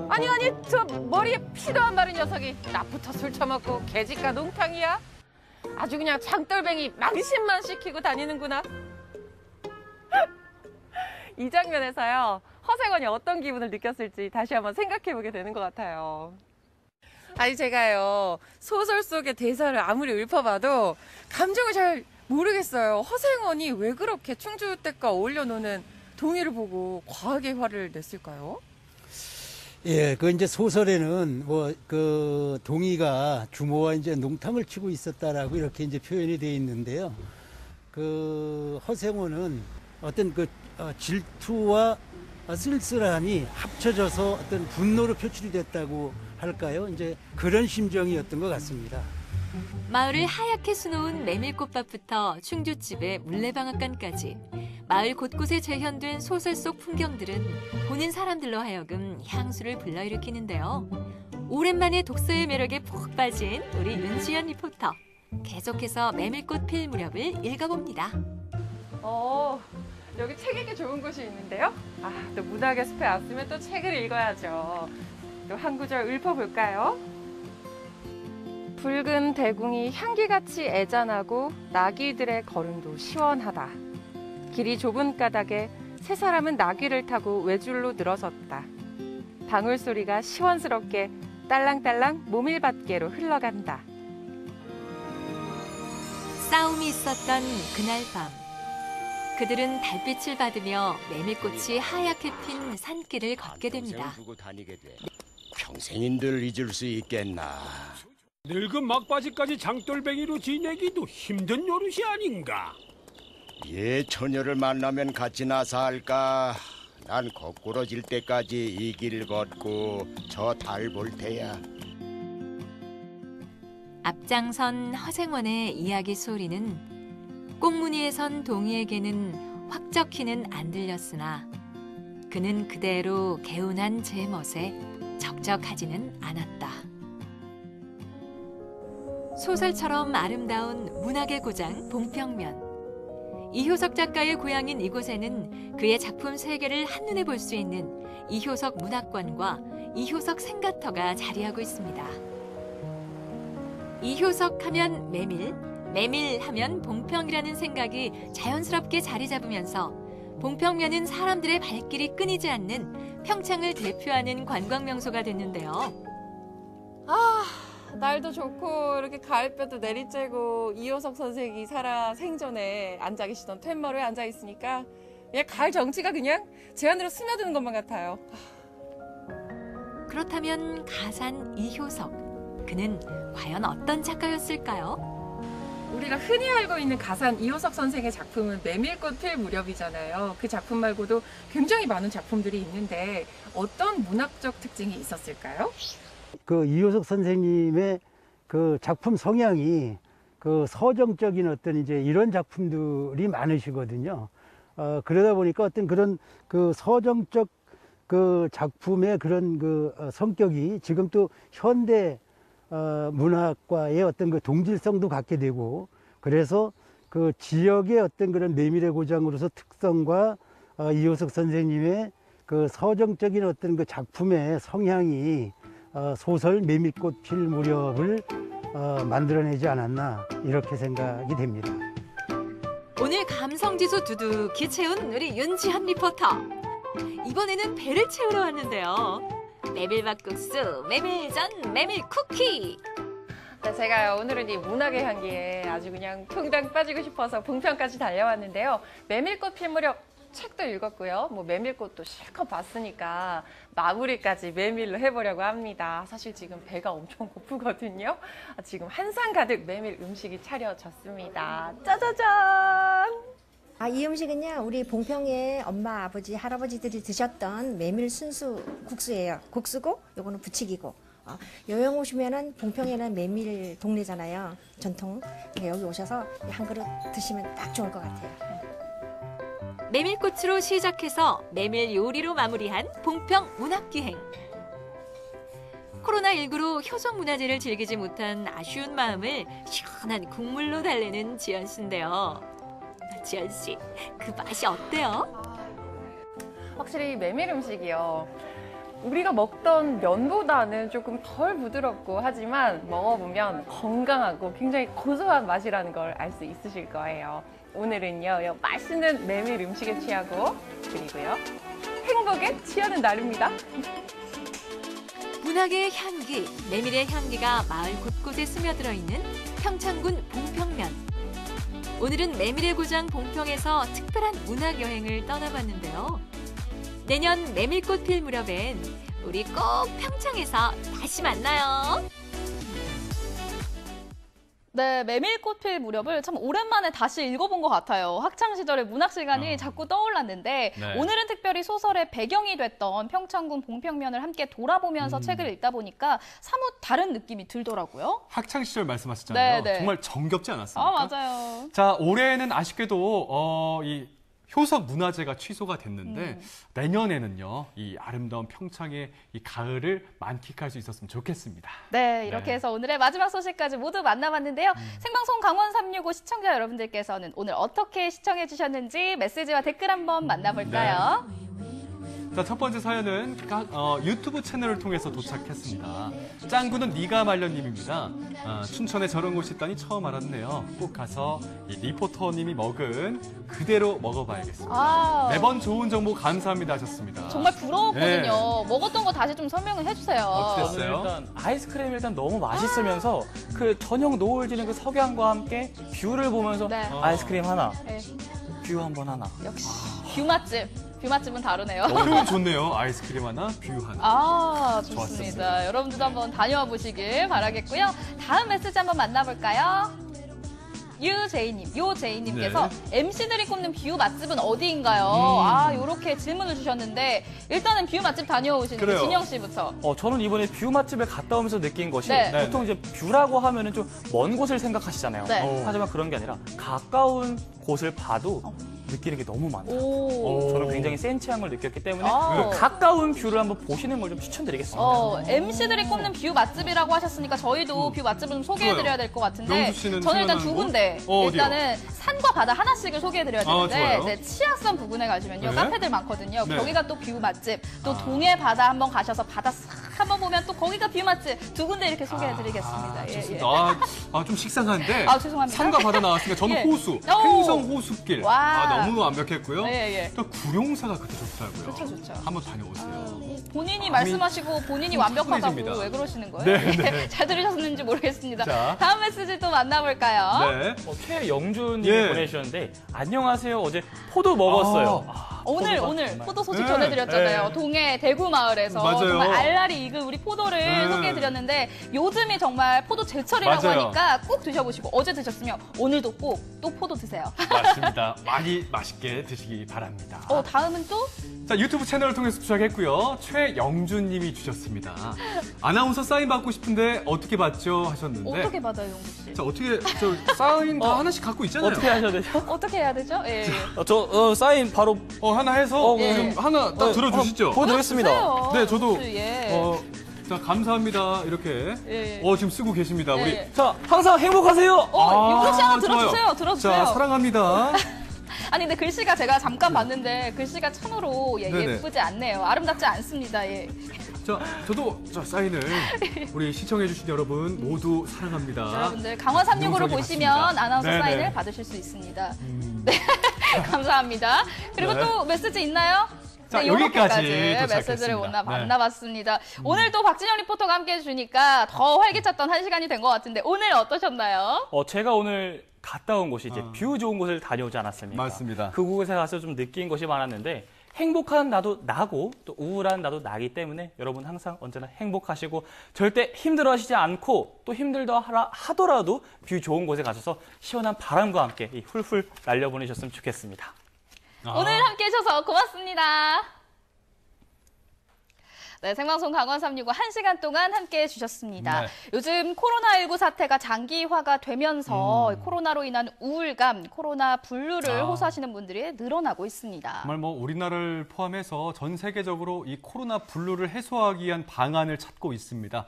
아니, 저 머리에 피도 안 마른 녀석이 낮부터 술 처먹고 개집과 농탕이야? 아주 그냥 장돌뱅이 망신만 시키고 다니는구나. 이 장면에서요, 허생원이 어떤 기분을 느꼈을지 다시 한번 생각해보게 되는 것 같아요. 아니, 제가요, 소설 속의 대사를 아무리 읊어봐도 감정을 잘 모르겠어요. 허생원이 왜 그렇게 충주댁과 어울려 노는 동희를 보고 과하게 화를 냈을까요? 예, 그 이제 소설에는 그 동희가 주모와 이제 농탕을 치고 있었다라고 이렇게 이제 표현이 되어 있는데요. 그 허생원은 어떤 그 질투와 쓸쓸함이 합쳐져서 어떤 분노로 표출이 됐다고 할까요? 이제 그런 심정이었던 것 같습니다. 마을을 하얗게 수놓은 메밀꽃밭부터 충주집의 물레방앗간까지 마을 곳곳에 재현된 소설 속 풍경들은 보는 사람들로 하여금 향수를 불러일으키는데요. 오랜만에 독서의 매력에 푹 빠진 우리 윤지연 리포터. 계속해서 메밀꽃 필 무렵을 읽어봅니다. 여기 책 읽기 좋은 곳이 있는데요. 또 문학의 숲에 왔으면 또 책을 읽어야죠. 또 한 구절 읊어볼까요? 붉은 대궁이 향기같이 애잔하고 나귀들의 걸음도 시원하다. 길이 좁은 까닭에 세 사람은 나귀를 타고 외줄로 늘어섰다. 방울 소리가 시원스럽게 딸랑딸랑 모밀밭계로 흘러간다. 싸움이 있었던 그날 밤. 그들은 달빛을 받으며 메밀꽃이 하얗게 핀 산길을 걷게 됩니다. 평생인들 잊을 수 있겠나. 늙은 막바지까지 장돌뱅이로 지내기도 힘든 노릇이 아닌가. 예 처녀를 만나면 같이 나서 할까. 난 거꾸러질 때까지 이 길 걷고 저 달 볼 테야. 앞장선 허생원의 이야기 소리는 꽁무니에 선 동희에게는 확적히는 안 들렸으나 그는 그대로 개운한 제 멋에 적적하지는 않았다. 소설처럼 아름다운 문학의 고장 봉평면. 이효석 작가의 고향인 이곳에는 그의 작품 세계를 한눈에 볼 수 있는 이효석 문학관과 이효석 생가터가 자리하고 있습니다. 이효석 하면 메밀, 메밀 하면 봉평이라는 생각이 자연스럽게 자리 잡으면서 봉평면은 사람들의 발길이 끊이지 않는 평창을 대표하는 관광명소가 됐는데요. 날도 좋고 이렇게 가을볕도 내리쬐고 이효석 선생이 살아 생전에 앉아 계시던 툇마루에 앉아 있으니까 그냥 가을 정취가 그냥 제 안으로 스며드는 것만 같아요. 그렇다면 가산 이효석, 그는 과연 어떤 작가였을까요? 우리가 흔히 알고 있는 가산 이효석 선생의 작품은 메밀꽃 필 무렵이잖아요. 그 작품 말고도 굉장히 많은 작품들이 있는데 어떤 문학적 특징이 있었을까요? 그 이효석 선생님의 그 작품 성향이 그 서정적인 어떤 이제 이런 작품들이 많으시거든요. 그러다 보니까 어떤 그런 그 서정적 그 작품의 그런 그 성격이 지금 또 현대 문학과의 어떤 그 동질성도 갖게 되고, 그래서 그 지역의 어떤 그런 메밀의 고장으로서 특성과 이효석 선생님의 그 서정적인 어떤 그 작품의 성향이 소설 메밀꽃 필 무렵을 만들어내지 않았나 이렇게 생각이 됩니다. 오늘 감성지수 두둑히 채운 우리 윤지한 리포터. 이번에는 배를 채우러 왔는데요. 메밀밥국수, 메밀전, 메밀쿠키. 네, 제가요 오늘은 이 문학의 향기에 아주 그냥 퐁당 빠지고 싶어서 봉평까지 달려왔는데요. 메밀꽃 필 무렵 책도 읽었고요. 뭐 메밀꽃도 실컷 봤으니까 마무리까지 메밀로 해보려고 합니다. 사실 지금 배가 엄청 고프거든요. 지금 한상 가득 메밀 음식이 차려졌습니다. 짜자잔! 이 음식은요, 우리 봉평의 엄마, 아버지, 할아버지들이 드셨던 메밀 순수 국수예요. 국수고, 요거는 부치기고. 여행 오시면은 봉평에는 메밀 동네잖아요. 전통. 여기 오셔서 한 그릇 드시면 딱 좋을 것 같아요. 메밀꽃으로 시작해서 메밀 요리로 마무리한 봉평 문학기행. 코로나19로 효성문화제를 즐기지 못한 아쉬운 마음을 시원한 국물로 달래는 지연 씨인데요. 지연 씨, 그 맛이 어때요? 확실히 메밀 음식이요. 우리가 먹던 면보다는 조금 덜 부드럽고 하지만 먹어보면 건강하고 굉장히 고소한 맛이라는 걸 알 수 있으실 거예요. 오늘은요, 맛있는 메밀 음식에 취하고 그리고요, 행복에 취하는 날입니다. 문학의 향기, 메밀의 향기가 마을 곳곳에 스며들어 있는 평창군 봉평면. 오늘은 메밀의 고장 봉평에서 특별한 문학 여행을 떠나봤는데요. 내년 메밀꽃 필 무렵엔 우리 꼭 평창에서 다시 만나요. 네, 메밀꽃 필 무렵을 참 오랜만에 다시 읽어본 것 같아요. 학창시절의 문학 시간이 자꾸 떠올랐는데 네. 오늘은 특별히 소설의 배경이 됐던 평창군 봉평면을 함께 돌아보면서 책을 읽다 보니까 사뭇 다른 느낌이 들더라고요. 학창 시절 말씀하셨잖아요. 네, 네. 정말 정겹지 않았습니까? 맞아요. 자, 올해는 아쉽게도 이 효성 문화제가 취소가 됐는데 내년에는요, 이 아름다운 평창의 이 가을을 만끽할 수 있었으면 좋겠습니다. 네, 이렇게 해서 오늘의 마지막 소식까지 모두 만나봤는데요. 생방송 강원 365 시청자 여러분들께서는 오늘 어떻게 시청해 주셨는지 메시지와 댓글 한번 만나볼까요? 네. 자, 첫 번째 사연은 유튜브 채널을 통해서 도착했습니다. 짱구는 니가 말년님입니다. 춘천에 저런 곳이 있다니 처음 알았네요. 꼭 가서 이 리포터님이 먹은 그대로 먹어봐야겠습니다. 매번 좋은 정보 감사합니다 하셨습니다. 정말 부러웠거든요. 네. 먹었던 거 다시 좀 설명을 해주세요. 어떻게 됐어요? 저는 일단 아이스크림이 일단 너무 맛있으면서 그 저녁 노을 지는 그 석양과 함께 뷰를 보면서 아이스크림 하나, 뷰 한번 하나. 역시 뷰 맛집. 뷰 맛집은 다르네요. 표현 좋네요. 아이스크림 하나, 뷰 하나. 좋습니다. 좋았습니다. 여러분들도 한번 다녀와 보시길 바라겠고요. 다음 메시지 한번 만나볼까요? 요제이님께서 MC들이 꼽는 뷰 맛집은 어디인가요? 이렇게 질문을 주셨는데 일단은 뷰 맛집 다녀오신 진영 씨부터. 저는 이번에 뷰 맛집에 갔다 오면서 느낀 것이 네. 보통 이제 뷰라고 하면은 좀 먼 곳을 생각하시잖아요. 네. 하지만 그런 게 아니라 가까운 곳을 봐도 느끼는 게 너무 많아요. 저는 굉장히 센 취향을 느꼈기 때문에 그 가까운 뷰를 한번 보시는 걸 좀 추천드리겠습니다. MC들이 꼽는 뷰 맛집이라고 하셨으니까 저희도 뷰 맛집을 좀 소개해드려야 될 것 같은데 저는 일단 두 군데 일단은 산과 바다 하나씩을 소개해드려야 되는데 치악산 부근에 가시면요 카페들 많거든요. 거기가 또 뷰 맛집, 또 동해 바다 한번 가셔서 바다 싹 한번 보면 또 거기가 뷰 맛집 두 군데 이렇게 소개해드리겠습니다. 좀 식상한데 죄송합니다. 산과 바다 나왔으니까 저는 호수, 행성 호수길 너무 완벽했고요. 또 구룡사가 그렇게 좋더라고요. 좋죠. 한번 다녀오세요. 본인이 말씀하시고 본인이 완벽하다고 왜 그러시는 거예요? 네. 잘 들으셨는지 모르겠습니다. 자. 다음 메시지 또 만나볼까요? 최영준님이 보내주셨는데 안녕하세요. 어제 포도 먹었어요. 오늘 포도 소식 전해드렸잖아요. 동해 대구 마을에서 정말 알알이 익은 우리 포도를 소개해드렸는데 요즘이 정말 포도 제철이라고 하니까 꼭 드셔보시고 어제 드셨으면 오늘도 꼭 또 포도 드세요. 맞습니다. 많이 맛있게 드시기 바랍니다. 다음은 또? 자, 유튜브 채널을 통해서 도착했고요. 최영준님이 주셨습니다. 아나운서 사인 받고 싶은데 어떻게 받죠? 하셨는데 어떻게 받아요, 영준 씨? 자, 어떻게 사인 다 하나씩 갖고 있잖아요. 어떻게 하셔야 되죠? 어떻게 해야 되죠? 예. 저 사인 바로 하나 해서 좀 하나 딱 들어주시죠. 보여드리겠습니다. 네, 저도 자, 감사합니다. 이렇게 지금 쓰고 계십니다. 우리 자, 항상 행복하세요. 영준 씨 하나 좋아요. 들어주세요. 자, 사랑합니다. 아니 근데 글씨가 제가 잠깐 봤는데 글씨가 참으로 예쁘지 않네요. 아름답지 않습니다. 자, 저도 사인을 우리 시청해주신 여러분 모두 사랑합니다. 여러분들 강원 365로 보시면 받습니다. 아나운서 사인을 받으실 수 있습니다. 네, 감사합니다. 그리고 또 메시지 있나요? 자, 네, 여기까지 메시지를 도착했습니다. 만나봤습니다. 오늘도 박진영 리포터가 함께해 주니까 더 활기찼던 한 시간이 된 것 같은데 오늘 어떠셨나요? 제가 오늘 갔다 온 곳이 이제 뷰 좋은 곳을 다녀오지 않았습니까? 맞습니다. 그곳에 가서 좀 느낀 것이 많았는데 행복한 나도 나고 또 우울한 나도 나기 때문에 여러분 항상 언제나 행복하시고 절대 힘들어하시지 않고 또 힘들다 하더라도 뷰 좋은 곳에 가셔서 시원한 바람과 함께 이 훌훌 날려보내셨으면 좋겠습니다. 오늘 함께해 주셔서 고맙습니다. 네, 생방송 강원 365 1시간 동안 함께해 주셨습니다. 네. 요즘 코로나19 사태가 장기화가 되면서 코로나로 인한 우울감, 코로나 분류를 호소하시는 분들이 늘어나고 있습니다. 정말 뭐 우리나라를 포함해서 전 세계적으로 이 코로나 분류를 해소하기 위한 방안을 찾고 있습니다.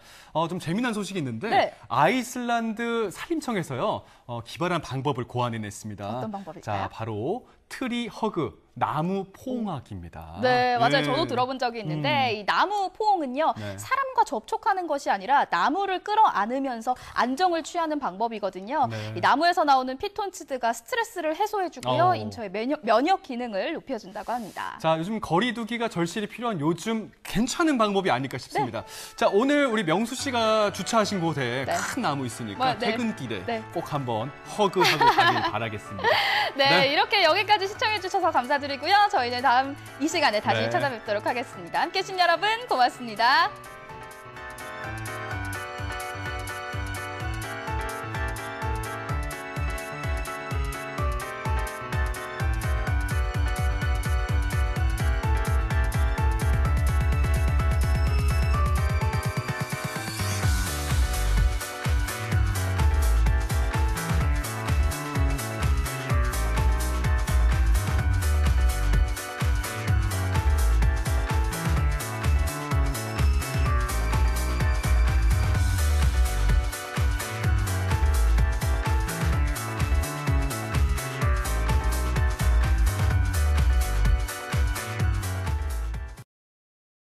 좀 재미난 소식이 있는데 네. 아이슬란드 산림청에서요 기발한 방법을 고안해냈습니다. 어떤 방법일까요? 자, 바로 트리 허그 나무 포옹하기입니다. 네, 맞아요. 네. 저도 들어본 적이 있는데 이 나무 포옹은요. 네. 사람과 접촉하는 것이 아니라 나무를 끌어안으면서 안정을 취하는 방법이거든요. 네. 이 나무에서 나오는 피톤치드가 스트레스를 해소해주고요. 어. 인체의 면역 기능을 높여준다고 합니다. 자, 요즘 거리두기가 절실히 필요한 요즘 괜찮은 방법이 아닐까 싶습니다. 자, 오늘 우리 명수 씨가 주차하신 곳에 네. 큰 나무 있으니까 뭐, 네. 퇴근길에 네. 꼭 한번 허그하고 가길 바라겠습니다. 네, 이렇게 여기까지 시청해주셔서 감사드리고요. 저희는 다음 이 시간에 다시 네. 찾아뵙도록 하겠습니다. 함께해 주신 여러분 고맙습니다.